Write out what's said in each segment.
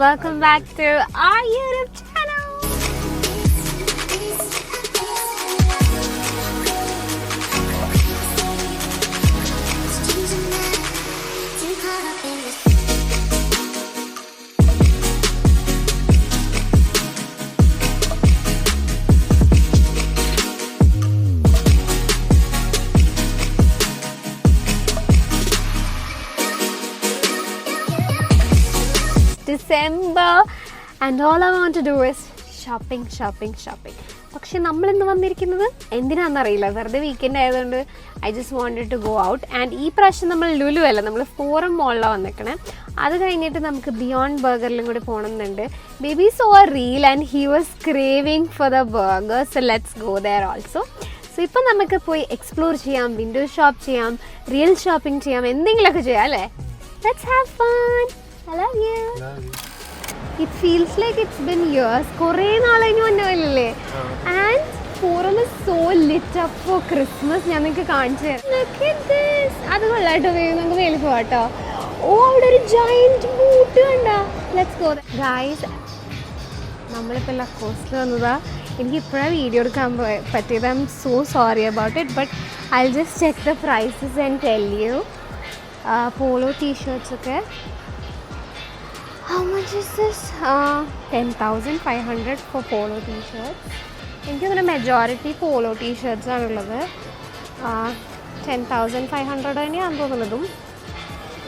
welcome back to our YouTube channel. December and all I want to do is shopping. പക്ഷെ നമ്മൾ ഇന്ന് വന്നിരിക്കുന്നത് എന്തിനാണെന്നറിയില്ല, വെറുതെ വീക്കെൻഡ് ആയതുകൊണ്ട് I just wanted to go out. And ഈ പ്രാവശ്യം നമ്മൾ ലുലു അല്ല, നമ്മൾ ഫോറം മോളിലാണ് വന്നിരിക്കണേ. അത് കഴിഞ്ഞിട്ട് നമുക്ക് ബിയോണ്ട് ബർഗറിലും കൂടി പോകണമെന്നുണ്ട്. Baby so a reel and he was craving for the burger, so let's go there also. So ഇപ്പം നമുക്ക് പോയി എക്സ്പ്ലോർ ചെയ്യാം, വിൻഡോ ഷോപ്പ് ചെയ്യാം, റിയൽ ഷോപ്പിംഗ് ചെയ്യാം, എന്തെങ്കിലുമൊക്കെ ചെയ്യാം അല്ലേ. Let's have fun. I love you. It feels like it's been years. കുറേ നാളായി വന്നല്ലേ. And forum is so lit up for Christmas. ഞാൻ നിങ്ങൾക്ക് കാണിച്ചു തരാം. Look at this. അത് കൊള്ളാട്ടോ, നമുക്ക് മേലിൽ പോവാട്ടോ. ഓ, അവിടെ ഒരു giant boot കണ്ടാ. Let's go. Guys, നമ്മളിപ്പോൾ ലക്കോസ്റ്റിൽ വന്നതാ. എനിക്ക് ഇപ്പോഴാണ് വീഡിയോ എടുക്കാൻ പറ്റിയത്. I'm so sorry about it, but I'll just check the prices and tell you. Polo t-shirts ഒക്കെ. How much is this? 10,500 for polo t-shirts. എനിക്ക് തോന്നുന്നു മെജോറിറ്റി പോളോ ടീഷർട്ട്സ് ആണുള്ളത്. 10,500 തന്നെയാണെന്ന് തോന്നുന്നതും.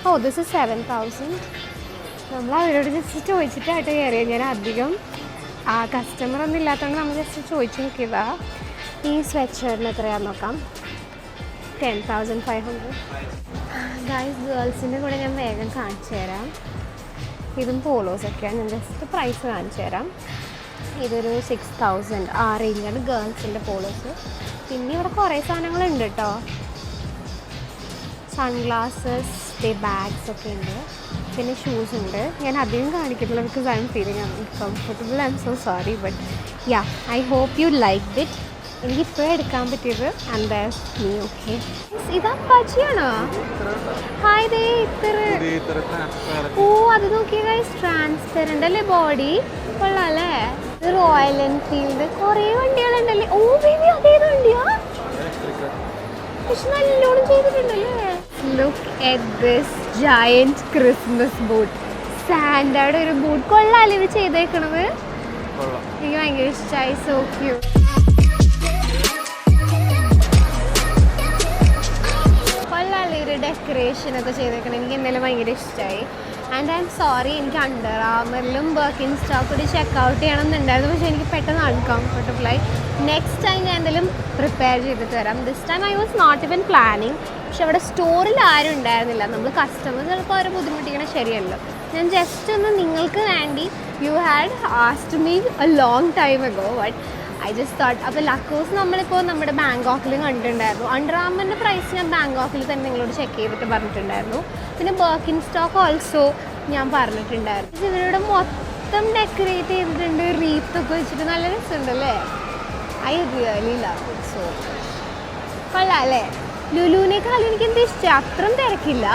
ഓ, ദിസ് ഇസ് 7,000. നമ്മൾ അവരോട് ജസ്റ്റ് ചോദിച്ചിട്ടായിട്ട് കയറിയത്. ഞാൻ അധികം കസ്റ്റമർ ഒന്നും ഇല്ലാത്തതുകൊണ്ട് നമ്മൾ ജസ്റ്റ് ചോദിച്ചു നോക്കിയതാ. ഈ സ്വെറ്റ് ഷർട്ടിന് എത്രയാണെന്ന് നോക്കാം. 10,500. ഗൈസ്, ഗേൾസിൻ്റെ കൂടെ ഞാൻ വേഗം കാണിച്ചു തരാം. ഇതും പോളോസൊക്കെയാണ്. ഞാൻ ജസ്റ്റ് പ്രൈസ് കാണിച്ചു തരാം. ഇതൊരു 6,000 ആ റേഞ്ചാണ് ഗേൾസിൻ്റെ പോളോസ്. പിന്നെ ഇവിടെ കുറേ സാധനങ്ങളുണ്ട് കേട്ടോ. സൺഗ്ലാസസ്, ബാഗ്സ് ഒക്കെ ഉണ്ട്. പിന്നെ ഷൂസ് ഉണ്ട്. ഞാൻ അധികം കാണിക്കുന്നില്ല because I'm feeling uncomfortable. I'm so sorry, but yeah, I hope you like it. എനിക്കിപ്പോഴും എടുക്കാൻ പറ്റിയത് ആൻഡ് ദാറ്റ്സ് മീ. ഓക്കെ, ഇതാ പച്ചിയാണോ? ഹായ്, ദേ ഇത്ര. ഓ, അത് നോക്കിയ ഗൈസ്, ട്രാൻസ്പെറൻ്റ് അല്ലേ ബോഡി. കൊള്ളാല്ലേ. ഇത് റോയൽ എൻഫീൽഡ്. കുറേ വണ്ടികളുണ്ടല്ലേ. ഓ ബേബി, അതേത് വണ്ടിയാ? പക്ഷെ നല്ലോണം ചെയ്തിട്ടുണ്ടല്ലേ. Look at this giant Christmas boot. സാൻഡയുടെ ഒരു ബൂട്ട്. കൊള്ളാല്ലേ ഇത് ചെയ്തേക്കണത്. എനിക്ക് ഭയങ്കര ഇഷ്ടമായി. So cute. ഡെക്കറേഷൻ ഒക്കെ ചെയ്തേക്കണം. എനിക്ക് എന്തായാലും ഭയങ്കര ഇഷ്ടമായി. ആൻഡ് ഐ എം സോറി, എനിക്ക് അണ്ടർ ആർമറിലും ബർക്കിൻ സ്റ്റോക്ക് കൂടി ചെക്കൗട്ട് ചെയ്യണമെന്നുണ്ടായിരുന്നു. പക്ഷേ എനിക്ക് പെട്ടെന്ന് അൺകംഫർട്ടബിളായി. നെക്സ്റ്റ് ടൈം ഞാൻ എന്തെങ്കിലും പ്രിപ്പയർ ചെയ്തിട്ട് വരാം. This time I was not even planning. പക്ഷെ അവിടെ സ്റ്റോറിൽ ആരും ഉണ്ടായിരുന്നില്ല. നമ്മൾ കസ്റ്റമേഴ്സ് ചിലപ്പോൾ അവരെ ബുദ്ധിമുട്ടിക്കണം, ശരിയല്ലോ. ഞാൻ ജസ്റ്റ് ഒന്ന് നിങ്ങൾക്ക് വേണ്ടി, you had asked me A long time ago, but I just thought. അപ്പോൾ ലക്കോസ് നമ്മളിപ്പോൾ നമ്മുടെ ബാങ്കോക്കിലും കണ്ടിട്ടുണ്ടായിരുന്നു. അണ്ടർ ആർമറിൻ്റെ പ്രൈസ് ഞാൻ ബാങ്കോക്കിൽ തന്നെ നിങ്ങളോട് ചെക്ക് ചെയ്തിട്ട് പറഞ്ഞിട്ടുണ്ടായിരുന്നു. പിന്നെ ബർക്കിൻ സ്റ്റോക്ക് ഓൾസോ ഞാൻ പറഞ്ഞിട്ടുണ്ടായിരുന്നു. ഇവരുടെ മൊത്തം ഡെക്കറേറ്റ് ചെയ്തിട്ടുണ്ട്. റീത്തൊക്കെ വെച്ചിട്ട് നല്ല രസമുണ്ടല്ലേ. I really love it. So കൊള്ളാം അല്ലേ. ലുലുവിനേക്കാളും എനിക്ക് എന്താ ഇഷ്ടം, അത്രയും തിരക്കില്ല,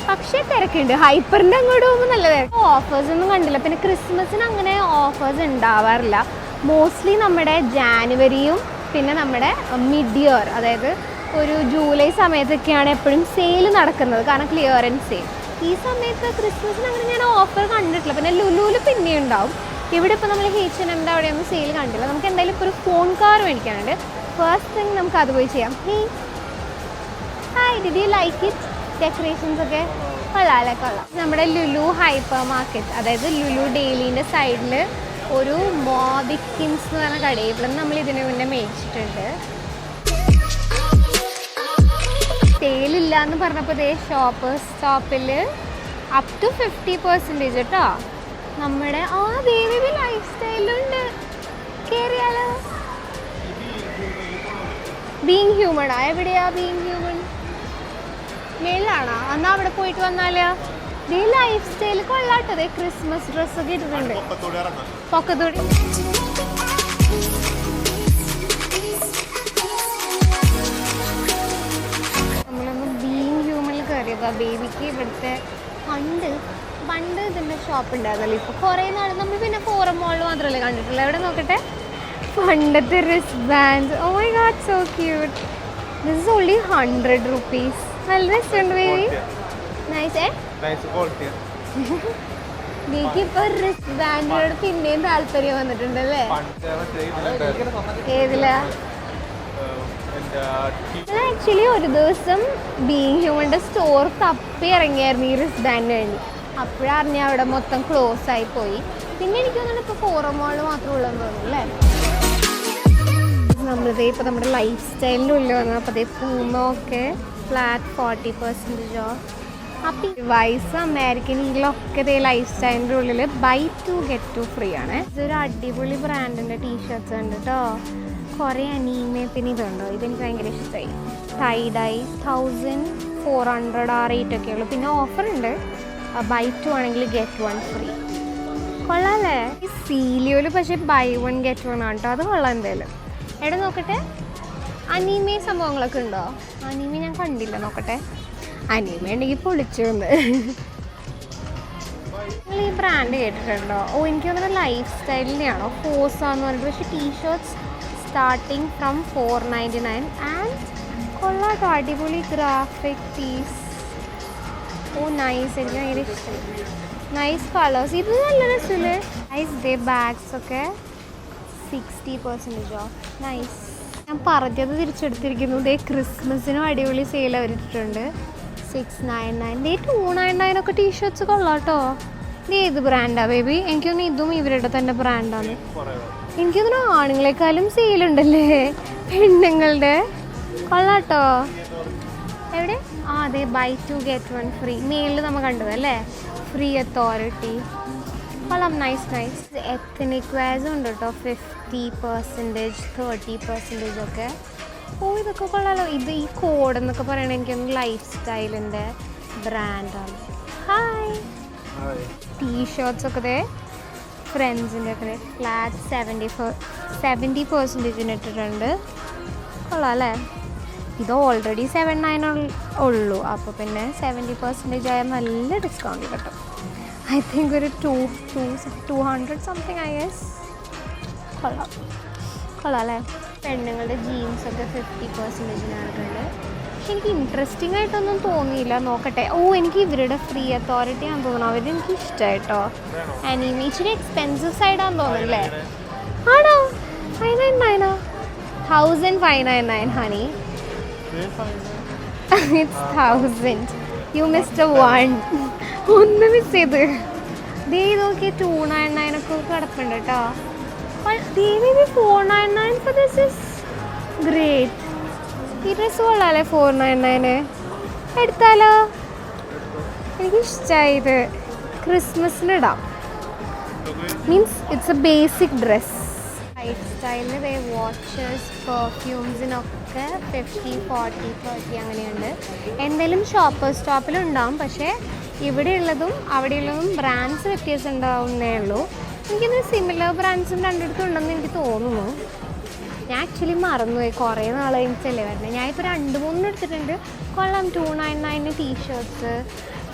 പക്ഷേ തിരക്കുണ്ട്. ഹൈപ്പറിൻ്റെ അങ്ങോട്ട് പോകുമ്പോൾ നല്ല തിരക്ക്. ഓഫേഴ്സ് ഒന്നും കണ്ടില്ല. പിന്നെ ക്രിസ്മസിന് അങ്ങനെ ഓഫേഴ്സ് ഉണ്ടാവാറില്ല. മോസ്റ്റ്ലി നമ്മുടെ ജാനുവരിയും പിന്നെ നമ്മുടെ മിഡ് ഇയർ, അതായത് ഒരു ജൂലൈ സമയത്തൊക്കെയാണ് എപ്പോഴും സെയിൽ നടക്കുന്നത്. കാരണം ക്ലിയറൻസ് സെയിൽ. ഈ സമയത്ത് ക്രിസ്മസിന് അങ്ങനെ ഞാൻ ഓഫർ കണ്ടിട്ടില്ല. പിന്നെ ലുലുവിൽ പിന്നെ ഉണ്ടാവും. ഇവിടെ ഇപ്പോൾ നമ്മൾ H&Mൻ്റെ അവിടെയൊന്നും സെയിൽ കണ്ടില്ല. നമുക്ക് എന്തായാലും ഇപ്പോൾ ഒരു ഫോൺ കാർ മേടിക്കാനുണ്ട്. ഫസ്റ്റ് തിങ് നമുക്ക് അത് പോയി ചെയ്യാം. Hi, did you like it? Decorations ഒക്കെ കൊള്ളാമല്ലേ. കൊള്ളാം. നമ്മുടെ ലുലു ഹൈപ്പർ മാർക്കറ്റ്, അതായത് ലുലു ഡെയിലിൻ്റെ സൈഡിൽ ഒരു മോബിക്കിൻസ് എന്ന് പറഞ്ഞ കടയിൽ ഇവിടെ നമ്മൾ ഇതിന് മുന്നേ മേടിച്ചിട്ടുണ്ട്. സെയിലില്ല എന്ന് പറഞ്ഞപ്പോൾ ഇതേ ഷോപ്പിൽ അപ് ടു 50% കേട്ടോ. നമ്മുടെ ദേവി ലൈഫ് സ്റ്റൈലുണ്ട്. കയറിയാലോ. ബീങ് ഹ്യൂമൺ എവിടെയാ? ബീങ് ഹ്യൂമൺ മേളിലാണോ? എന്നാൽ അവിടെ പോയിട്ട് വന്നാലോ. ഈ ലൈഫ് സ്റ്റൈൽ കൊള്ളാട്ടത്. ക്രിസ്മസ് ഡ്രസ്സൊക്കെ ഇട്ടിട്ടുണ്ട്. പൊക്കത്തൂടി. നമ്മളൊന്ന് ബീങ് ഹ്യൂമണിൽ കയറിയതാ. ബേബിക്ക് ഇവിടുത്തെ പണ്ട് പണ്ട് ഇതിൻ്റെ ഷോപ്പ് ഉണ്ടായിരുന്നല്ലോ, ഇപ്പോൾ കുറേ നാൾ നമ്മൾ പിന്നെ ഫോറം മോളിൽ മാത്രമല്ലേ കണ്ടിട്ടുള്ളൂ. എവിടെ നോക്കട്ടെ, പണ്ടത്തെ wrist band. Oh my god, so cute. This is only 100 rupees. നല്ല രസമുണ്ട് ബേബി. നൈസ്. എനിക്കിപ്പോൾ റിസ്റ്റ് ബാൻഡിനോട് പിന്നെയും താല്പര്യം വന്നിട്ടുണ്ടല്ലേ. ഏതിലാ? ആക്ച്വലി ഒരു ദിവസം ബീങ് ഹ്യൂമൻ്റെ സ്റ്റോർ തപ്പി ഇറങ്ങിയായിരുന്നു ഈ റിസ്റ്റ് ബാൻഡിന് വേണ്ടി. അപ്പോഴറിഞ്ഞ അവിടെ മൊത്തം ക്ലോസ് ആയി പോയി. പിന്നെ എനിക്ക് തോന്നുന്നു ഇപ്പോൾ ഫോറം മോളിൽ മാത്രമേ ഉള്ളതെന്ന് തോന്നുന്നു അല്ലേ. നമ്മളിതേ ഇപ്പോൾ നമ്മുടെ ലൈഫ് സ്റ്റൈലിൻ്റെ ഉള്ളിൽ വന്നത്. അപ്പോൾ അതേ പൂമൊക്കെ ഫ്ലാറ്റ് 40% ഓഫ്. അപ്പോൾ വൈസ് അമേരിക്കൻ ഈഗിളൊക്കെ ഇതേ ലൈഫ് സ്റ്റൈലിൻ്റെ ഉള്ളിൽ buy 2 get 2 ഫ്രീ ആണ്. ഇതൊരു അടിപൊളി ബ്രാൻഡിൻ്റെ ടീഷർട്ട്സ് ഉണ്ട് കേട്ടോ. കുറേ അനീമേ. പിന്നെ ഇതുണ്ടോ, ഇതെനിക്ക് ഭയങ്കര ഇഷ്ടമായി. ടൈഡൈ 1400 ആ റേറ്റൊക്കെ ഉള്ളൂ. പിന്നെ ഓഫർ ഉണ്ട്, buy 2 ആണെങ്കിൽ get 1 ഫ്രീ. കൊള്ളാമല്ലേ. ഈ സീലിയോയിൽ പക്ഷേ buy 1 get 1 ആണ് കേട്ടോ. അത് കൊള്ളാം എന്തായാലും. എവിടെ നോക്കട്ടെ, അനീമേ സംഭവങ്ങളൊക്കെ ഉണ്ടോ? അനീമേ ഞാൻ കണ്ടില്ല, നോക്കട്ടെ. അനീമേ ഉണ്ടെങ്കിൽ പൊളിച്ചു വന്ന്. നിങ്ങൾ ഈ ബ്രാൻഡ് കേട്ടിട്ടുണ്ടോ? ഓ, എനിക്ക് തോന്നുന്നത് ലൈഫ് സ്റ്റൈലിൻ്റെയാണോ, ഫോസാന്ന് പറഞ്ഞിട്ട്. പക്ഷേ ടീഷർട്ട്സ് സ്റ്റാർട്ടിങ് ഫ്രം 499 ആൻഡ് കൊള്ളാട്ടോ, അടിപൊളി ഗ്രാഫിക് പീസ്. ഓ നൈസ്, എനിക്ക് ഭയങ്കര ഇഷ്ടമായി. Nice colours. ഇത് നല്ല രസമില്ലേ. നൈസ്. ഡേ ബാഗ്സ് ഒക്കെ 60% ഓഫ്. നൈസ്. ഞാൻ പറഞ്ഞത് തിരിച്ചെടുത്തിരിക്കുന്നു. ദേ ക്രിസ്മസിനും അടിപൊളി സെയിൽ അവരിട്ടിട്ടുണ്ട്. 699. ദേ 299 ഒക്കെ ടീഷർട്ട്സ് കൊള്ളാട്ടോ. ഇത് ഏത് ബ്രാൻഡാണ് ബേബി? എനിക്കൊന്നും ഇതും ഇവരുടെ തന്നെ ബ്രാൻഡാണ്. എനിക്കൊന്നും ആണുങ്ങളെക്കാളും സെയിലുണ്ടല്ലേ പെണ്ണുങ്ങളുടെ. കൊള്ളാട്ടോ. എവിടെ? ആ അതെ, buy 2 get 1 ഫ്രീ. മെയിലിൽ നമ്മൾ കണ്ടതല്ലേ, ഫ്രീ അതോറിറ്റി. കൊള്ളാം. Nice nice. എത്നിക് വെയർസും ഉണ്ട് കേട്ടോ. 50%, 30% ഒക്കെ. ഓ ഇതൊക്കെ കൊള്ളാലോ. ഇത് ഈ കോഡ് എന്നൊക്കെ പറയണത് എനിക്കൊന്ന് ലൈഫ് സ്റ്റൈലിൻ്റെ ബ്രാൻഡാണ്. ഹായ്. ടീഷർട്ട്സ് ഒക്കെ ഫ്രണ്ട്സിൻ്റെ ഒക്കെ ഫ്ലാറ്റ് 70% ഇട്ടിട്ടുണ്ട്. കൊള്ളാം അല്ലേ. ഇത് ഓൾറെഡി 79 ഉള്ളൂ. അപ്പോൾ പിന്നെ 70% ആയാൽ നല്ല ഡിസ്കൗണ്ട് കിട്ടും. ഐ തിങ്ക് ഒരു 200 സംതിങ് ഐ ഗസ്. കൊള്ളാം കൊള്ളാം അല്ലേ. പെണ്ണുങ്ങളുടെ ജീൻസൊക്കെ 50% ആയിട്ടുണ്ട്. പക്ഷെ എനിക്ക് ഇൻട്രസ്റ്റിംഗ് ആയിട്ടൊന്നും തോന്നിയില്ല. നോക്കട്ടെ. ഓ എനിക്ക് ഇവരുടെ ഫ്രീ അതോറിറ്റി ആണെന്ന് തോന്നുന്നു. അവരെനിക്ക് ഇഷ്ടമായിട്ടോ. അനിമേ ഇച്ചിരി എക്സ്പെൻസീവ് സൈഡാണെന്ന് തോന്നുന്നല്ലേ. ആണോ? 599 1599 honey. It's 1000. You missed a 1. ഒന്ന് മിസ് ചെയ്ത്. ദേ നോക്കി 299 ഒക്കെ കിടപ്പുണ്ട് കേട്ടോ. Devi 499 for this is great. ഈ ഡ്രസ്സ് കൊള്ളാമല്ലേ 499. എടുത്താലോ? എനിക്കിഷ്ടമായി ഇത്. ക്രിസ്മസിനിടാം. Means it's a basic dress. Life സ്റ്റൈലിൽ വാച്ചസ് പെർഫ്യൂംസിനൊക്കെ 50, 40, 30 അങ്ങനെയുണ്ട്. എന്തായാലും ഷോപ്പേഴ്സ് സ്റ്റോപ്പിലുണ്ടാവും. പക്ഷേ ഇവിടെയുള്ളതും അവിടെയുള്ളതും ബ്രാൻഡ്സ് വ്യത്യാസം ഉണ്ടാവുന്നേ ഉള്ളൂ. എനിക്കിത് സിമിലർ ബ്രാൻഡ്സും രണ്ടിടത്തും ഉണ്ടെന്ന് എനിക്ക് തോന്നുന്നു. ഞാൻ ആക്ച്വലി മറന്നുപോയി. കുറേ നാൾ കഴിഞ്ഞിട്ടല്ലേ വരണേ. ഞാനിപ്പോൾ 2-3 എടുത്തിട്ടുണ്ട്. കൊള്ളാം. 299 ടീഷർട്ട്സ്,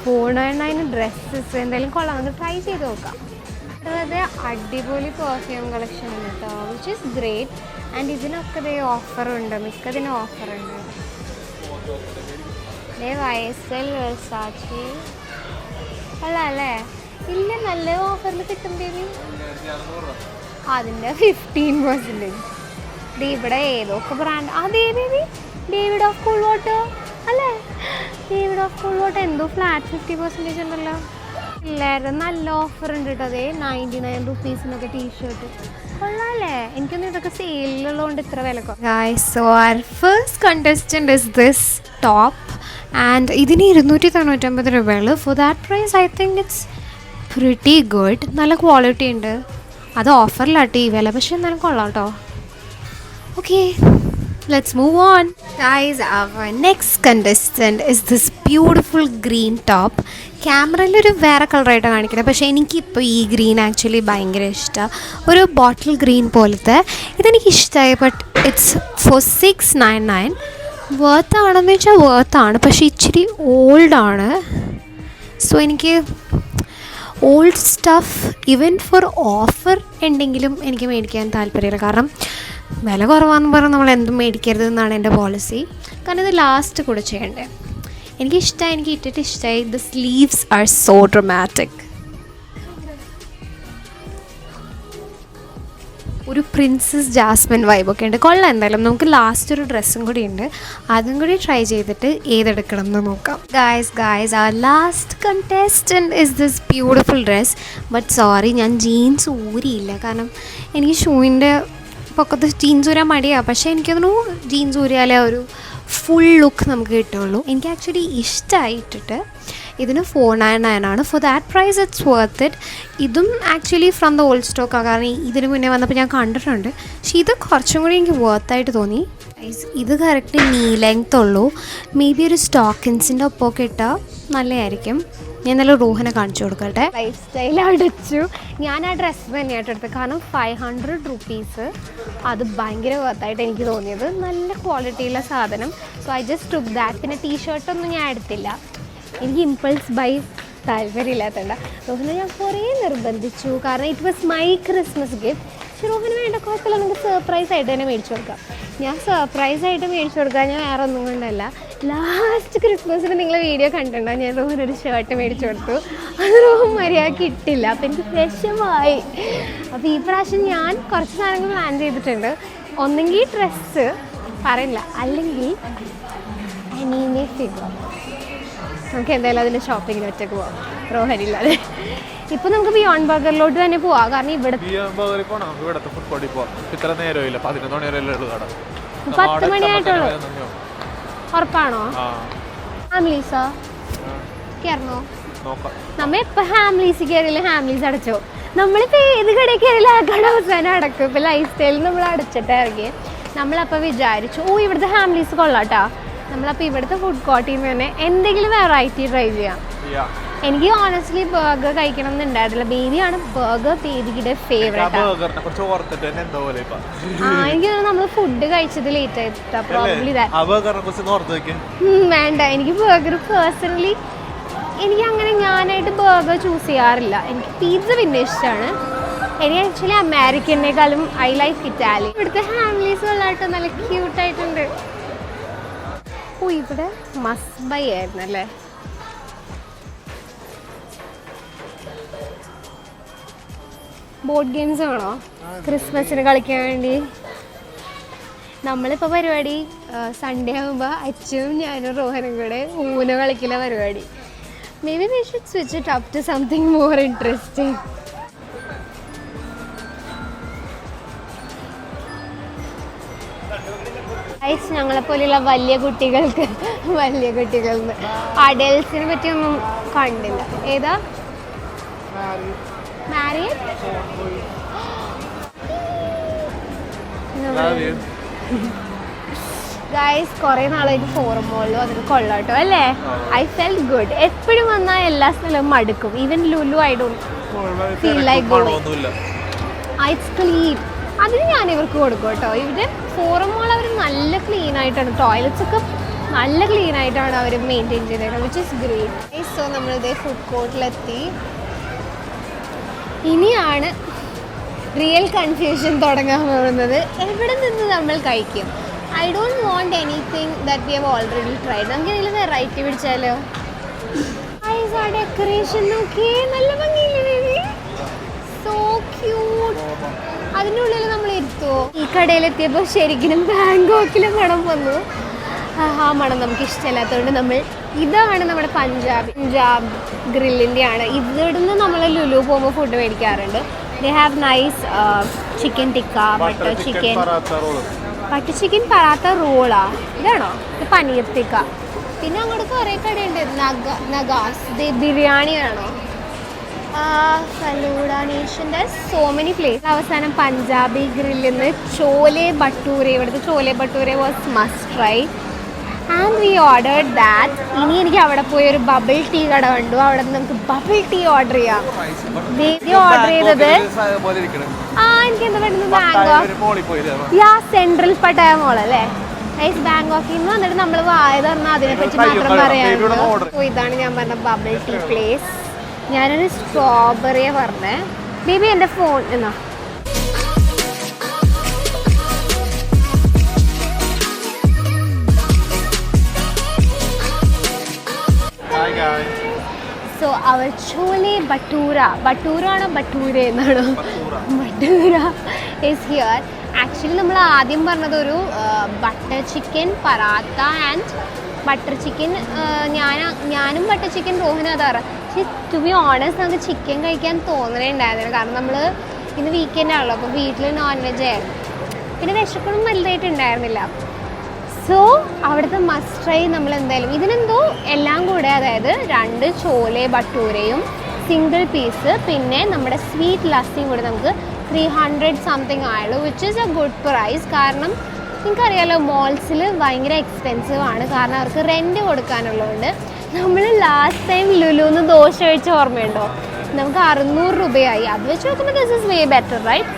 499 ഡ്രസ്സസ്. എന്തായാലും കൊള്ളാം. ഒന്ന് ട്രൈ ചെയ്ത് നോക്കാം. അത് അടിപൊളി പെർഫ്യൂം കളക്ഷൻ ഉണ്ട് കേട്ടോ, വിച്ച് ഈസ് ഗ്രേറ്റ്. ആൻഡ് ഇതിനൊക്കെ ഇതേ ഓഫറുണ്ട്, മിക്കതിനും ഓഫറുണ്ട്. ഇതേ YSL, വെർസാച്ചി. കൊള്ളാം അല്ലേ. ഇല്ല, നല്ല ഓഫറിൽ കിട്ടും ബേബി. അതിൻ്റെ 15%. ഇത് ഇവിടെ ഏതൊക്കെ ബ്രാൻഡ്. അതേ baby, David of cool water അല്ലേ. ഡേവിഡ് ഓഫ് കൂൾ വാട്ടർ എന്തോ ഫ്ലാറ്റ് 50% ഉണ്ടല്ലോ. എല്ലാവരും നല്ല ഓഫർ ഉണ്ട് കേട്ടോ. അതേ 99 rupees ടീഷർട്ട്. കൊള്ളാല്ലേ. എനിക്കൊന്നും ഇതൊക്കെ സെയിലുള്ളതുകൊണ്ട് ഇത്ര വില കുറവ്. So our first contestant is this top and ഇതിന് 299 രൂപയുള്ളൂ. For that price I think it's pretty good. നല്ല ക്വാളിറ്റി ഉണ്ട്. അത് ഓഫറിലാട്ടോ ഈ വില, പക്ഷെ എന്നാലും കൊള്ളാം കേട്ടോ. Okay, let's move on. Guys, our next contestant is this beautiful green top. ക്യാമറയിൽ ഒരു വേറെ കളറായിട്ടാണ് കാണിക്കുന്നത്, പക്ഷേ എനിക്കിപ്പോൾ ഈ ഗ്രീൻ ആക്ച്വലി ഭയങ്കര ഇഷ്ടമാണ്. ഒരു ബോട്ടിൽ ഗ്രീൻ പോലത്തെ. ഇതെനിക്ക് ഇഷ്ടമായി. But it's four 699. വേർത്താണെന്ന് വെച്ചാൽ വേർത്താണ്, പക്ഷേ ഇച്ചിരി ഓൾഡാണ്. സോ എനിക്ക് old stuff even for offer ഉണ്ടെങ്കിലും എനിക്ക് മേടിക്കാൻ താല്പര്യമില്ല. കാരണം വില കുറവാണെന്ന് പറഞ്ഞാൽ നമ്മൾ എന്തും മേടിക്കരുത് എന്നാണ് എൻ്റെ പോളിസി. കാരണം ഇത് ലാസ്റ്റ് കൂടെ ചെയ്യണ്ടേ. എനിക്കിഷ്ടമായി, എനിക്ക് ഇട്ടിട്ട് ഇഷ്ടമായി. The sleeves are so dramatic. ഒരു പ്രിൻസസ് ജാസ്മിൻ വൈബൊക്കെ ഉണ്ട്. കൊള്ളാം. എന്തായാലും നമുക്ക് ലാസ്റ്റ് ഒരു ഡ്രസ്സും കൂടി ഉണ്ട്, അതും കൂടി ട്രൈ ചെയ്തിട്ട് ഏതെടുക്കണം എന്ന് നോക്കാം. Guys our last contestant is this beautiful dress. But sorry, ഞാൻ ജീൻസ് ഊരിയില്ല. കാരണം എനിക്ക് ഷൂവിൻ്റെ പൊക്കത്ത് ജീൻസ് ഊരാൻ മടിയാണ്. പക്ഷേ എനിക്കതൊരു ജീൻസ് ഊരിയാലേ ഒരു ഫുൾ ലുക്ക് നമുക്ക് കിട്ടുള്ളൂ. എനിക്ക് ആക്ച്വലി ഇഷ്ടമായിട്ടിട്ട് ഇതിന് 499 ആണ്. For that price it's worth it. ഇതും ആക്ച്വലി ഫ്രം ദ ഓൾഡ് സ്റ്റോക്കാണ്. കാരണം ഇതിന് മുന്നേ വന്നപ്പോൾ ഞാൻ കണ്ടിട്ടുണ്ട്. പക്ഷേ ഇത് കുറച്ചും കൂടി എനിക്ക് വർത്തായിട്ട് തോന്നി. ഇത് കറക്റ്റ് നീ ലെങ്ത് ഉള്ളൂ. മേ ബി ഒരു സ്റ്റോക്കിൻസിൻ്റെ ഒപ്പമൊക്കെ ഇട്ടാൽ നല്ലതായിരിക്കും. ഞാൻ നല്ല റൂഹനെ കാണിച്ചു കൊടുക്കട്ടെ. ലൈഫ് സ്റ്റൈൽ അടിച്ചു. ഞാൻ ആ ഡ്രസ്സ് തന്നെയായിട്ട് എടുത്തത്. കാരണം 500 റുപ്പീസ് അത് ഭയങ്കര വർത്തായിട്ട് എനിക്ക് തോന്നിയത്. നല്ല ക്വാളിറ്റിയുള്ള സാധനം. So I just took that. പിന്നെ ടീഷർട്ടൊന്നും ഞാൻ എടുത്തില്ല, എനിക്ക് ഇമ്പൾസ് ബൈ താല്പര്യമില്ലാത്തതുകൊണ്ട്. റോഹനെ ഞാൻ കുറേ നിർബന്ധിച്ചു. കാരണം it was my Christmas gift. പക്ഷേ റോഹന് വേണ്ട, കുഴപ്പമില്ല, നമുക്ക് സർപ്രൈസ് ആയിട്ട് തന്നെ മേടിച്ചു കൊടുക്കാം. ഞാൻ സർപ്രൈസ് ആയിട്ട് മേടിച്ചു കൊടുക്കാം. ഞാൻ വേറെ ഒന്നും കൊണ്ടല്ല. ലാസ്റ്റ് ക്രിസ്മസിന് നിങ്ങൾ വീഡിയോ കണ്ടിട്ടുണ്ടോ, ഞാൻ റോഹനൊരു ഷർട്ട് മേടിച്ചു കൊടുത്തു. അത് റോഹൻ മര്യാദയ്ക്ക് ഇട്ടില്ല. അപ്പോൾ എനിക്ക് വിഷമായി. അപ്പോൾ ഈ പ്രാവശ്യം ഞാൻ കുറച്ച് സാധനങ്ങൾ പ്ലാൻ ചെയ്തിട്ടുണ്ട്. ഒന്നെങ്കിൽ ഡ്രസ്സ് പറയില്ല, അല്ലെങ്കിൽ അനീമെ ഫിഗർ. നമുക്ക് എന്തായാലും അതിൻ്റെ ഷോപ്പിങ്ങിന് ഒറ്റക്ക് പോവാം, റോഹനില്ലാതെ. ഇപ്പം നമുക്ക് ബിയോണ്ട് ബർഗറിലോട്ട് തന്നെ പോവാം. കാരണം ഇവിടുത്തെ 10 മണിയായിട്ടുള്ളൂ. ഉറപ്പാണോ? ഹാംലീസോ കയറണോ? നമ്മ എപ്പോൾ ഹാംലീസ് കയറിയില്ല, ഹാംലീസ് അടച്ചോ. നമ്മളിപ്പോൾ ഏത് കടയിൽ കയറിയില്ല ആ കട അവസാനം അടക്കും. ഇപ്പോൾ ലൈഫ് സ്റ്റൈലിൽ നമ്മൾ അടച്ചിട്ട് ഇറങ്ങി. നമ്മളപ്പോൾ വിചാരിച്ചു ഇവിടുത്തെ ഹാംലീസ് കൊള്ളാട്ടോ. നമ്മളപ്പോൾ ഇവിടുത്തെ ഫുഡ് കോർട്ടിൽ നിന്ന് തന്നെ എന്തെങ്കിലും വെറൈറ്റി ട്രൈ ചെയ്യാം. എനിക്ക് ഓണസ്റ്റ്ലി ബർഗർ കഴിക്കണം എന്നുണ്ടായിരുന്നില്ല. ബേബിയാണ് ബർഗർ ബേബിയുടെ ഫേവറേറ്റ്. എനിക്ക് നമ്മൾ ഫുഡ് കഴിച്ചത് ലേറ്റ് ആയിട്ടാ പ്രോബ്ലി. വേണ്ട, എനിക്ക് ബർഗർ പേഴ്സണലി എനിക്ക് അങ്ങനെ ഞാനായിട്ട് ബർഗർ ചൂസ് ചെയ്യാറില്ല. എനിക്ക് പിസ്സ പിന്നെ ഇഷ്ടമാണ്. എനിക്ക് ആക്ച്വലി അമേരിക്കനേക്കാളും ഐ ലൈക്ക് ഇറ്റാലി. ഇവിടുത്തെ ഹാംലീസ് കൊള്ളാട്ടോ, നല്ല ക്യൂട്ടായിട്ടുണ്ട്. ഇവിടെ മസ്ബൈ ആയിരുന്നു അല്ലേ. ബോർഡ് ഗെയിംസ് ആണോ ക്രിസ്മസിന് കളിക്കാൻ വേണ്ടി? നമ്മളിപ്പോൾ പരിപാടി സൺഡേ ആകുമ്പോൾ അച്ഛനും ഞാനും റോഹനും കൂടെ ഊന കളിക്കുന്ന പരിപാടി. Maybe we should switch it up to something more interesting. ഞങ്ങളെപ്പോലെയുള്ള വലിയ കുട്ടികൾക്ക് അഡൽസിനെ പറ്റിയൊന്നും കണ്ടില്ല. ഏതാ മാരിയഡ്? ഗൈസ് കുറേ നാളായിട്ട് ഫോറം മോളിലും അതിന് കൊള്ളാട്ടോ അല്ലേ. I felt good. എപ്പോഴും വന്നാൽ എല്ലാ സ്ഥലവും മടുക്കും. Even Lulu I don't feel like going. It's clean. അതിന് ഞാൻ ഇവർക്ക് കൊടുക്കും കേട്ടോ. ഇവിടെ ഫോറം മോൾ അവർ നല്ല ക്ലീൻ ആയിട്ടാണ്, ടോയ്ലറ്റ്സ് ഒക്കെ നല്ല ക്ലീൻ ആയിട്ടാണ് അവർ മെയിൻറ്റെയിൻ ചെയ്തേക്കുന്നത്, വിച്ച് ഇസ് ഗ്രേറ്റ്. സോ നമ്മളിതേ ഫുഡ് കോർട്ടിലെത്തി. ഇനിയാണ് റിയൽ കൺഫ്യൂഷൻ തുടങ്ങാൻ പോകുന്നത്. എവിടെ നിന്ന് നമ്മൾ കഴിക്കും? I don't want anything that we have already tried. നമുക്ക് ഇതിൽ വെറൈറ്റി പിടിച്ചാലോ? ഡെക്കറേഷൻ നോക്കി നല്ല ഭംഗിയില്ലേ, സോ ക്യൂട്ട്. അതിൻ്റെ ഉള്ളിൽ നമ്മൾ ഇരുത്തുമോ? ഈ കടയിലെത്തിയപ്പോൾ ശരിക്കും ബാങ്കോക്കിലെ മണം വന്നു. ആ മണം നമുക്ക് ഇഷ്ടമല്ലാത്തതുകൊണ്ട് നമ്മൾ ഇതാണ് നമ്മുടെ പഞ്ചാബ് ഗ്രില്ലിൻ്റെ ആണ്. ഇവിടുന്ന് നമ്മൾ ലുലു പോകുമ്പോൾ ഫുഡ് മേടിക്കാറുണ്ട്. They have nice chicken tikka, butter chicken paratha റോളാ. ഇതാണോ? ഇത് പനീർ ടിക്ക. പിന്നെ അങ്ങോട്ട് കുറേ കടയുണ്ട്. നഗാസ് ബിരിയാണി ആണോ? ഫലൂഡ നേഷൻ്റെ സോ മെനി പ്ലേസ്. അവസാനം പഞ്ചാബി ഗ്രില്ലിൽ നിന്ന് ചോലെ ഭട്ടൂരെ. ഇവിടുത്തെ chole bhature was must try and we ordered that. ഇനി എനിക്ക് അവിടെ പോയി ഒരു ബബിൾ ടീ കട കണ്ടു. അവിടെ നിന്ന് നമുക്ക് ബബിൾ ടീ ഓർഡർ ചെയ്യാം. ഓർഡർ ചെയ്തത് എനിക്ക് എന്താ പറയുന്നത്, ബാങ്കോക്ക് സെൻട്രൽ പട്ടായ മോൾ അല്ലേ. ബാങ്കോക്കിൽ നിന്ന് വന്നിട്ട് നമ്മൾ വായ തുറന്നാൽ അതിനെപ്പറ്റി മാത്രം പറയാം. ഇതാണ് ഞാൻ പറഞ്ഞ ബബിൾ ടീ പ്ലേസ്. ഞാനൊരു സ്ട്രോബെറിയെ പറഞ്ഞേ. ബേബി എൻ്റെ ഫോൺ എന്നാ. So our chole bhatura ആണോ ബട്ടൂര എന്നാണോ? Bhatura is here. ആക്ച്വലി നമ്മൾ ആദ്യം പറഞ്ഞത് ഒരു butter chicken paratha and butter chicken. ഞാനും ബട്ടർ ചിക്കൻ റോഹനും അതാറ്. പക്ഷേ ടു ബി ഓണസ്റ്റ് നമുക്ക് ചിക്കൻ കഴിക്കാൻ തോന്നണേ ഉണ്ടായിരുന്നില്ല. കാരണം നമ്മൾ ഇന്ന് വീക്കെൻഡ് ആണല്ലോ, അപ്പോൾ വീട്ടിൽ നോൺ വെജ് ആയിരുന്നു. പിന്നെ വിശപ്പൊന്നും വലുതായിട്ട് ഉണ്ടായിരുന്നില്ല. സോ അവിടുത്തെ മസ്റ്റ് ട്രൈ നമ്മൾ എന്തായാലും ഇതിനെന്തോ എല്ലാം കൂടെ, അതായത് 2 ചോലെ ബട്ടൂരയും സിംഗിൾ പീസ് പിന്നെ നമ്മുടെ സ്വീറ്റ് ലസ്സിയും കൂടെ നമുക്ക് 300 സംതിങ് ആയുള്ളൂ, which is a good price. കാരണം നിങ്ങൾക്കറിയാലോ മോൾസിൽ ഭയങ്കര എക്സ്പെൻസീവ് ആണ്, കാരണം അവർക്ക് റെൻറ്റ് കൊടുക്കാനുള്ളതുകൊണ്ട്. നമ്മൾ ലാസ്റ്റ് ടൈം ലുലുന്ന് ദോശ കഴിച്ച ഓർമ്മയുണ്ടോ? നമുക്ക് 600 രൂപയായി. അത് വെച്ച് നോക്കുമ്പോൾ this is way better right.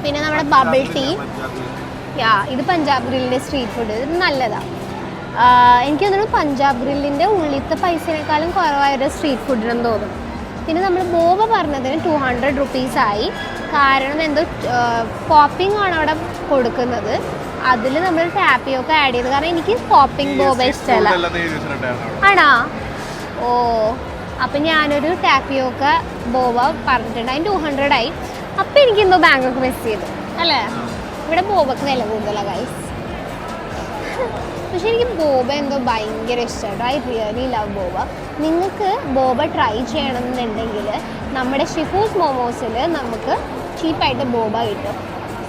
പിന്നെ നമ്മുടെ ബബിൾ ടീ, ഇത് പഞ്ചാബ് ഗ്രില്ലിൻ്റെ സ്ട്രീറ്റ് ഫുഡ്, ഇത് നല്ലതാണ്. എനിക്ക് തോന്നുന്നു പഞ്ചാബ് ഗ്രില്ലിൻ്റെ ഉള്ളിലത്തെ പൈസയേക്കാളും കുറവായൊരു സ്ട്രീറ്റ് ഫുഡിനെന്ന് തോന്നും. പിന്നെ നമ്മൾ ബോബ പറഞ്ഞതിന് 200 റുപ്പീസായി. കാരണം എന്തോ പോപ്പിംഗ് ആണ് അവിടെ കൊടുക്കുന്നത്. അതിൽ നമ്മൾ ടാപ്പിയൊക്കെ ആഡ് ചെയ്ത്, കാരണം എനിക്ക് പോപ്പിംഗ് ബോബ ഇഷ്ടമല്ല. ആണോ? ഓ, അപ്പം ഞാനൊരു ടാപ്പിയൊക്കെ ബോബ പറഞ്ഞിട്ടുണ്ട്, അതിന് 200 ആയി. അപ്പം എനിക്കെന്തോ ബാങ്കൊക്കെ മിസ് ചെയ്തു അല്ലേ? ഇവിടെ ബോബക്ക് വില കൂടുതലാണ് ഗൈസ്. പക്ഷെ എനിക്ക് ബോബ എന്തോ ഭയങ്കര ഇഷ്ടമായിട്ടോ. I really love boba. നിങ്ങൾക്ക് ബോബ ട്രൈ ചെയ്യണമെന്നുണ്ടെങ്കിൽ നമ്മുടെ ഷിഫൂസ് മോമോസിൽ നമുക്ക് ചീപ്പായിട്ട് ബോബ കിട്ടും.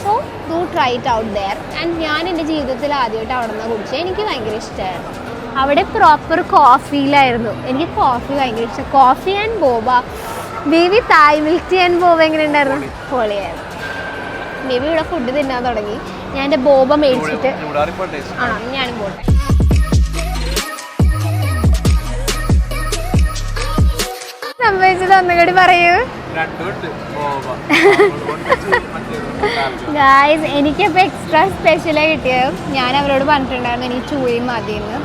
So do try it out there. And ഞാൻ എൻ്റെ ജീവിതത്തിൽ ആദ്യമായിട്ട് അവിടെ നിന്ന് കുടിച്ചത്. എനിക്ക് ഭയങ്കര ഇഷ്ടമായിരുന്നു. അവിടെ പ്രോപ്പർ കോഫിയിലായിരുന്നു. എനിക്ക് കോഫി ഭയങ്കര ഇഷ്ടം. Coffee and boba. Baby Thai milk tea and boba എങ്ങനെ ഉണ്ടായിരുന്നു? പൊളിയായിരുന്നു. ബേബി ഇവിടെ ഫുഡ് തിന്നാൻ തുടങ്ങി. ഞാൻ എൻ്റെ ബോബ മേടിച്ചിട്ട് ഞാനും പോട്ടെ. സംഭവിച്ചത് ഒന്നുകൂടി പറയൂ ഗായ്സ്. എനിക്കപ്പോൾ എക്സ്ട്രാ സ്പെഷ്യലായി കിട്ടിയത്. ഞാൻ അവരോട് പറഞ്ഞിട്ടുണ്ടായിരുന്നു എനിക്ക് ചൂയും മതിയെന്ന്.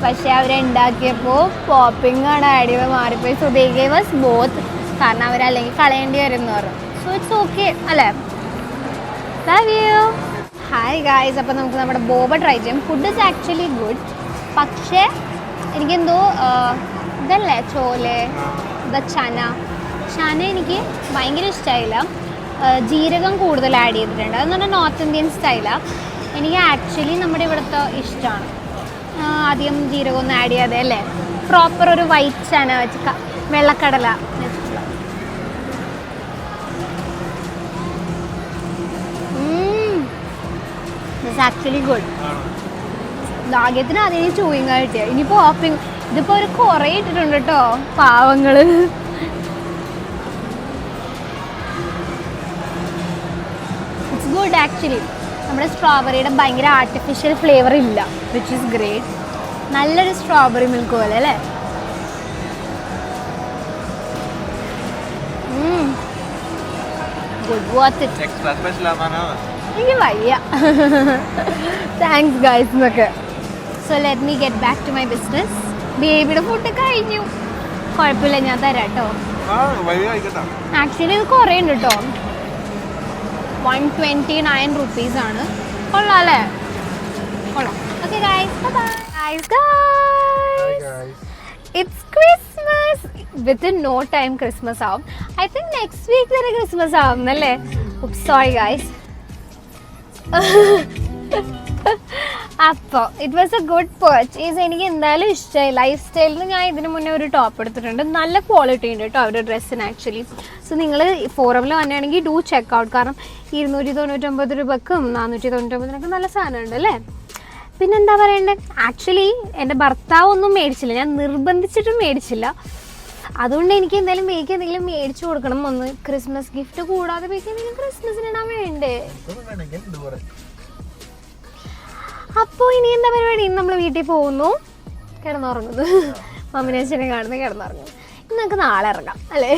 പക്ഷേ അവരുണ്ടാക്കിയപ്പോൾ പോപ്പിംഗ് ആണ് ആഡ് ചെയ്ത് മാറിപ്പോയി. So they gave us both. കാരണം അവരല്ലെങ്കിൽ കളയേണ്ടി വരും എന്ന് പറഞ്ഞു. സോ ഇറ്റ്സ് ഓക്കെ അല്ലേ? Love you. Hi guys. അപ്പോൾ നമുക്ക് നമ്മുടെ ബോബ ട്രൈ ചെയ്യാം. Food is actually good. പക്ഷേ എനിക്കെന്തോ ഇതല്ലേ ചോലെ ചന എനിക്ക് ഭയങ്കര ഇഷ്ടമായില്ല. ജീരകം കൂടുതൽ ആഡ് ചെയ്തിട്ടുണ്ട്. അതെന്ന് പറഞ്ഞാൽ നോർത്ത് ഇന്ത്യൻ സ്റ്റൈലാണ്. എനിക്ക് ആക്ച്വലി നമ്മുടെ ഇവിടുത്തെ ഇഷ്ടമാണ്. അധികം ജീരകമൊന്നും ആഡ് ചെയ്യാതെ അല്ലേ, പ്രോപ്പർ ഒരു വൈറ്റ് ചന വെച്ച് വെള്ളക്കടല വെച്ചിട്ടുള്ള. It's actually good. ഭാഗ്യത്തിന് അതിന് ചൂയിങ് കിട്ടിയ. ഇനിയിപ്പോൾ ഓപ്പിങ് ഇതിപ്പോൾ ഒരു കുറേ ഇട്ടിട്ടുണ്ട് കേട്ടോ പാവങ്ങൾ. It's good actually. നമ്മുടെ സ്ട്രോബെറിയുടെ ഭയങ്കര ആർട്ടിഫിഷ്യൽ ഫ്ലേവർ ഇല്ല, വിച്ച് ഈസ് ഗ്രേറ്റ്. നല്ലൊരു സ്ട്രോബെറി മിൽക്ക് പോലെ അല്ലേ? ഗുഡ്. Watch it. എനിക്ക് വയ്യ. താങ്ക്സ് ഗൈസ് എന്നൊക്കെ. So let me get back to my business. ബേബിയുടെ ഫുഡ് കഴിഞ്ഞു. കുഴപ്പമില്ല, ഞാൻ തരാം കേട്ടോ. ആക്ച്വലി ഇത് കുറേ ഉണ്ട് കേട്ടോ. 129 റുപ്പീസാണ്. കൊള്ളാം അല്ലേ? കൊള്ളാം. Okay guys, bye guys. It's Christmas. Within no time Christmas ആവും. ഐ തിങ്ക് നെക്സ്റ്റ് വീക്ക് തന്നെ ക്രിസ്മസ് ആവും എന്നല്ലേ? Sorry guys. അപ്പോൾ it was a good purchase. എനിക്ക് എന്തായാലും ഇഷ്ടമായി. ലൈഫ് സ്റ്റൈലിൽ ഞാൻ ഇതിന് മുന്നേ ഒരു ടോപ്പ് എടുത്തിട്ടുണ്ട്. നല്ല ക്വാളിറ്റി ഉണ്ട് കേട്ടോ അവരുടെ ഡ്രസ്സിന് ആക്ച്വലി. സോ നിങ്ങൾ ഫോറമിൽ വന്നിയാണെങ്കിൽ ഡു ചെക്ക് ഔട്ട്. കാരണം 299 രൂപക്കും 499 നല്ല സാധനമുണ്ട് അല്ലേ? പിന്നെന്താ പറയണ്ടേ, ആക്ച്വലി എൻ്റെ ഭർത്താവ് ഒന്നും മേടിച്ചില്ല. ഞാൻ നിർബന്ധിച്ചിട്ടും മേടിച്ചില്ല. അതുകൊണ്ട് എനിക്ക് എന്തായാലും ബേക്ക് എന്തെങ്കിലും മേടിച്ചു കൊടുക്കണം. ഒന്ന് ക്രിസ്മസ് ഗിഫ്റ്റ് കൂടാതെ ബേക്ക് എന്തെങ്കിലും ക്രിസ്മസിനിടാൻ വേണ്ടേ? അപ്പോൾ ഇനി എന്താ പരിപാടി? നമ്മൾ വീട്ടിൽ പോകുന്നു, കിടന്നുറങ്ങുന്നു, മമ്മിനെ അച്ഛനെ കാണുന്നു, കിടന്നുറങ്ങുന്നു. ഇന്ന് നമുക്ക് നാളെ ഇറങ്ങാം അല്ലേ?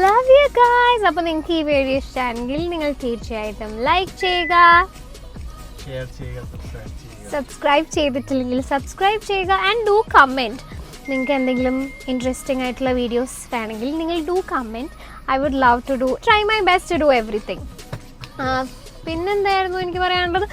Love you guys. അപ്പോൾ നിങ്ങൾക്ക് ഈ വീഡിയോ ഇഷ്ടമാണെങ്കിൽ നിങ്ങൾ തീർച്ചയായിട്ടും ലൈക്ക് ചെയ്യുക, സബ്സ്ക്രൈബ് ചെയ്തിട്ടില്ലെങ്കിൽ സബ്സ്ക്രൈബ് ചെയ്യുക, ആൻഡ് ഡു കമൻറ്റ്. നിങ്ങൾക്ക് എന്തെങ്കിലും ഇൻട്രസ്റ്റിംഗ് ആയിട്ടുള്ള വീഡിയോസ് വേണമെങ്കിൽ നിങ്ങൾ do comment. I would love to try my best to do everything. പിന്നെന്തായിരുന്നു എനിക്ക് പറയാനുള്ളത്?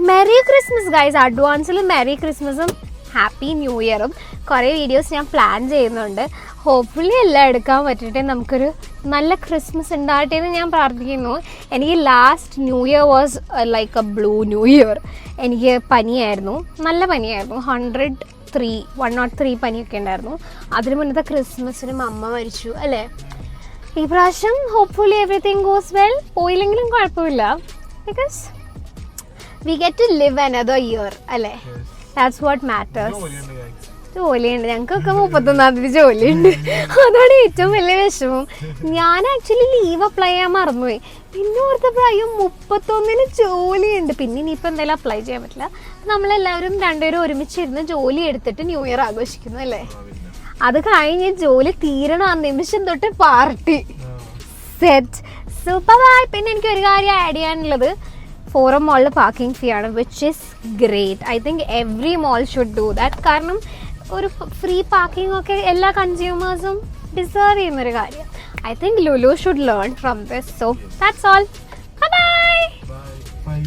മെറി ക്രിസ്മസ് ഗൈസ്, അഡ്വാൻസിൽ മെറി ക്രിസ്മസും ഹാപ്പി ന്യൂ ഇയറും. കുറേ വീഡിയോസ് ഞാൻ പ്ലാൻ ചെയ്യുന്നുണ്ട്. ഹോപ്പ്ഫുള്ളി എല്ലാം എടുക്കാൻ പറ്റിയിട്ട് നമുക്കൊരു നല്ല ക്രിസ്മസ് ഉണ്ടാകട്ടെ എന്ന് ഞാൻ പ്രാർത്ഥിക്കുന്നു. എനിക്ക് last new year was like A blue new year. എനിക്ക് പനിയായിരുന്നു, നല്ല പനിയായിരുന്നു. 103 പനിയൊക്കെ ഉണ്ടായിരുന്നു. അതിന് മുന്നത്തെ ക്രിസ്മസിനും അമ്മ മരിച്ചു അല്ലേ. ഈ പ്രാവശ്യം ഹോപ്പ്ഫുള്ളി എവറിത്തിങ് ഗോസ് വെൽ. പോയില്ലെങ്കിലും കുഴപ്പമില്ല, because we get to live another year അല്ലേ. That's what matters. ജോലിയുണ്ട്, ഞങ്ങൾക്കൊക്കെ 31-ാം തീയതി ജോലിയുണ്ട്. അതാണ് ഏറ്റവും വലിയ വിഷമം. ഞാൻ ആക്ച്വലി ലീവ് അപ്ലൈ ചെയ്യാൻ മറന്നുപോയി. പിന്നെ ഓർത്തപ്പോൾ അയ്യോ 31-ന് ജോലിയുണ്ട്. പിന്നെ ഇനിയിപ്പോൾ എന്തായാലും അപ്ലൈ ചെയ്യാൻ പറ്റില്ല. നമ്മളെല്ലാവരും രണ്ടുപേരും ഒരുമിച്ചിരുന്ന് ജോലി എടുത്തിട്ട് ന്യൂ ഇയർ ആഘോഷിക്കുന്നു അല്ലേ. അത് കഴിഞ്ഞ് ജോലി തീരണം, ആ നിമിഷം തൊട്ട് പാർട്ടി സെറ്റ്. Super by. പിന്നെ എനിക്ക് ഒരു കാര്യം ആഡ് ചെയ്യാനുള്ളത്, ഫോറം മോളിൽ പാർക്കിംഗ് ഫീ ആണ്, which is great. I think every mall should do that. കാരണം ഒരു ഫ്രീ പാർക്കിംഗ് ഒക്കെ എല്ലാ കൺസ്യൂമേഴ്സും ഡിസേർവ് ചെയ്യുന്നൊരു കാര്യം. I think Lulu should learn from this. So that's all. Bye.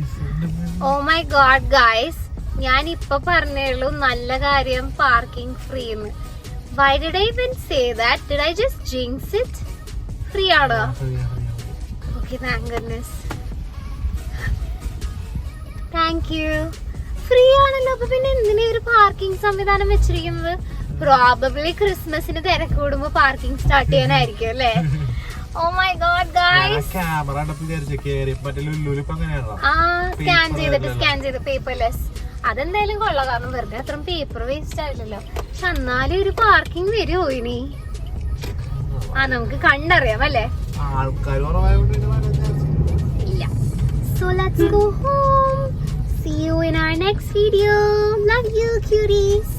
Oh my god guys, ഞാൻ ഇപ്പൊ പറഞ്ഞുള്ളൂ നല്ല കാര്യം പാർക്കിംഗ് ഫ്രീ എന്ന്. Why did I even say that? Did I just jinx it? Free ആണോ? Okay, thank goodness. Thank you. Free ആണല്ലോ. അപ്പൊ പിന്നെ എന്തിനാ ഒരു പാർക്കിംഗ് സംവിധാനം വെച്ചിരിക്കുന്നത്? പ്രോബബ്ലി ക്രിസ്മസിന് തിരക്ക് കൂടുമ്പോ പാർക്കിംഗ് സ്റ്റാർട്ട് ചെയ്യാനായിരിക്കും അല്ലേ. Oh my god guys. Scan ചെയ്ത് പേപ്പർലെസ്. അതെന്തായാലും കൊള്ളാം, കാരണം വെറുതെ അത്ര പേപ്പർ വേസ്റ്റ് ആയില്ലല്ലോ. പക്ഷെ എന്നാലും ഒരു പാർക്കിംഗ് വരുമോ ഇനി? നമുക്ക് കണ്ടറിയാം അല്ലേ. ഇല്ല. So let's go home. See you in our next video. Love you cuties.